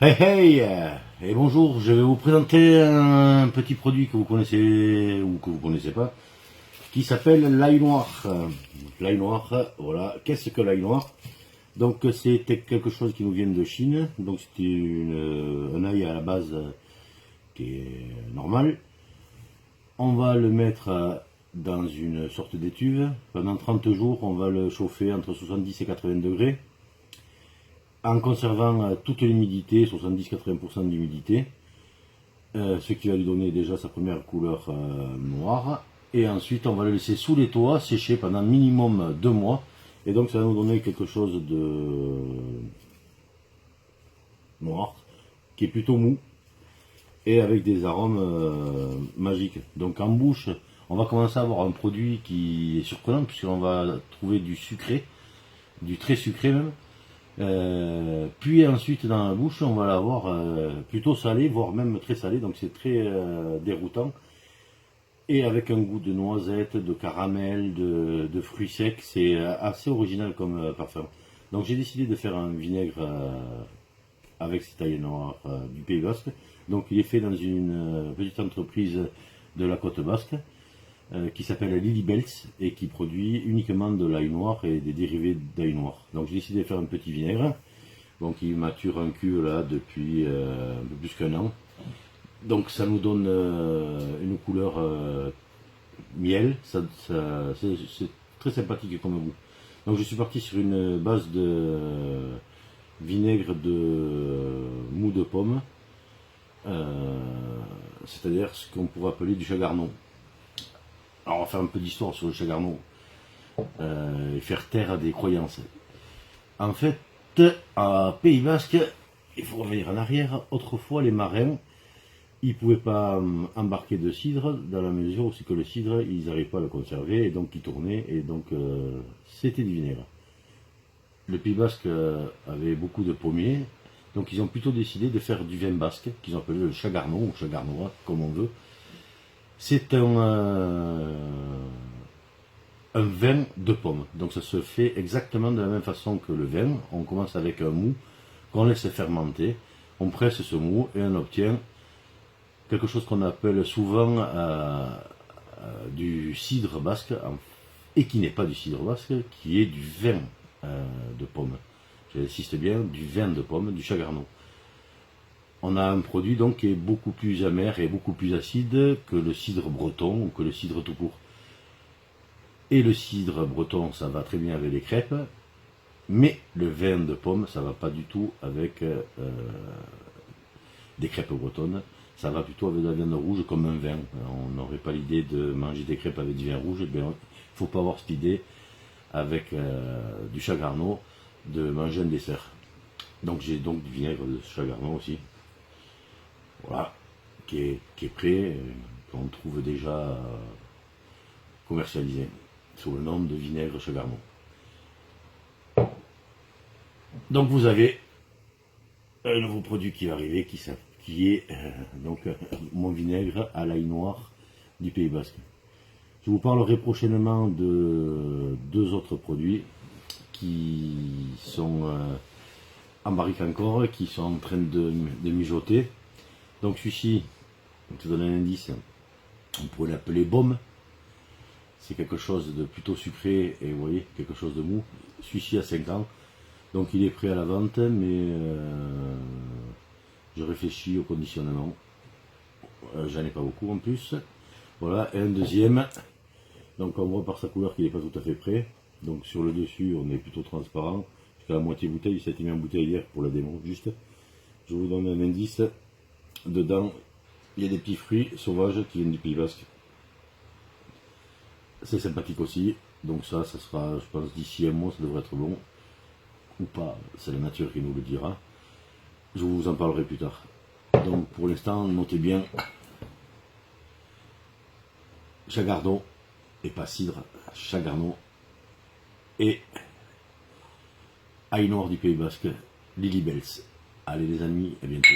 Hey hey et bonjour, je vais vous présenter un petit produit que vous connaissez ou que vous connaissez pas, qui s'appelle l'ail noir. L'ail noir, voilà. Qu'est-ce que l'ail noir? Donc c'était quelque chose qui nous vient de Chine, donc c'était un ail à la base qui est normal. On va le mettre dans une sorte d'étuve. Pendant 30 jours, on va le chauffer entre 70 et 80 degrés, en conservant toute l'humidité, 70-80% d'humidité, ce qui va lui donner déjà sa première couleur noire. Et ensuite, on va le laisser sous les toits sécher pendant minimum 2 mois. Et donc, ça va nous donner quelque chose de noir, qui est plutôt mou, et avec des arômes magiques. Donc, en bouche, on va commencer à avoir un produit qui est surprenant, puisqu'on va trouver du sucré, du très sucré même. Puis ensuite dans la bouche on va l'avoir plutôt salé, voire même très salé, donc c'est très déroutant, et avec un goût de noisette, de caramel, de fruits secs. C'est assez original comme parfum. Donc j'ai décidé de faire un vinaigre avec cet ail noir du Pays Basque. Donc il est fait dans une petite entreprise de la côte basque qui s'appelle Lily Bells et qui produit uniquement de l'ail noir et des dérivés d'ail noir. Donc j'ai décidé de faire un petit vinaigre. Donc il mature un cul là depuis un peu plus qu'un an. Donc ça nous donne une couleur miel. C'est très sympathique comme goût. Donc je suis parti sur une base de vinaigre de mou de pomme, c'est-à-dire ce qu'on pourrait appeler du chagarnon. Alors on va faire un peu d'histoire sur le chagarnon et faire taire à des croyances. En fait, à Pays Basque, il faut revenir en arrière. Autrefois, les marins, ils pouvaient pas embarquer de cidre dans la mesure où c'est que le cidre, ils n'arrivaient pas à le conserver et donc il tournait et donc c'était du vinaigre. Le Pays Basque avait beaucoup de pommiers, donc ils ont plutôt décidé de faire du vin basque qu'ils ont appelé le chagarnon ou chagarnois comme on veut. C'est un vin de pomme. Donc ça se fait exactement de la même façon que le vin. On commence avec un mou qu'on laisse fermenter, on presse ce mou et on obtient quelque chose qu'on appelle souvent du cidre basque, et qui n'est pas du cidre basque, qui est du vin de pomme. J'insiste bien, du vin de pomme, du chagarnon. On a un produit donc qui est beaucoup plus amer et beaucoup plus acide que le cidre breton ou que le cidre tout court. Et le cidre breton, ça va très bien avec les crêpes, mais le vin de pomme, ça va pas du tout avec des crêpes bretonnes. Ça va plutôt avec de la viande rouge comme un vin. On n'aurait pas l'idée de manger des crêpes avec du vin rouge. Il ne faut pas avoir cette idée avec du chagarnon de manger un dessert. Donc j'ai donc du vinaigre de chagarnon aussi. Voilà, qui est prêt, qu'on trouve déjà commercialisé sous le nom de vinaigre chagarnon. Donc vous avez un nouveau produit qui va arriver qui est donc mon vinaigre à l'ail noir du Pays Basque. Je vous parlerai prochainement de 2 autres produits qui sont en barrique encore, qui sont en train de mijoter. Donc celui-ci, je te donne un indice, on pourrait l'appeler baume. C'est quelque chose de plutôt sucré et vous voyez, quelque chose de mou. Celui-ci a 5 ans, donc il est prêt à la vente, mais je réfléchis au conditionnement. J'en ai pas beaucoup en plus. Voilà, et un deuxième. Donc on voit par sa couleur qu'il n'est pas tout à fait prêt. Donc sur le dessus, on est plutôt transparent. Jusqu'à la moitié bouteille, ça a été mis en bouteille hier pour la démo, juste. Je vous donne un indice. Dedans, il y a des petits fruits sauvages qui viennent du Pays Basque. C'est sympathique aussi. Donc ça sera, je pense, d'ici un mois, ça devrait être bon. Ou pas, c'est la nature qui nous le dira. Je vous en parlerai plus tard. Donc pour l'instant, notez bien chagarnon, et pas cidre, chagarnon, et ail noir du Pays Basque, Lily Bells. Allez les amis, à bientôt.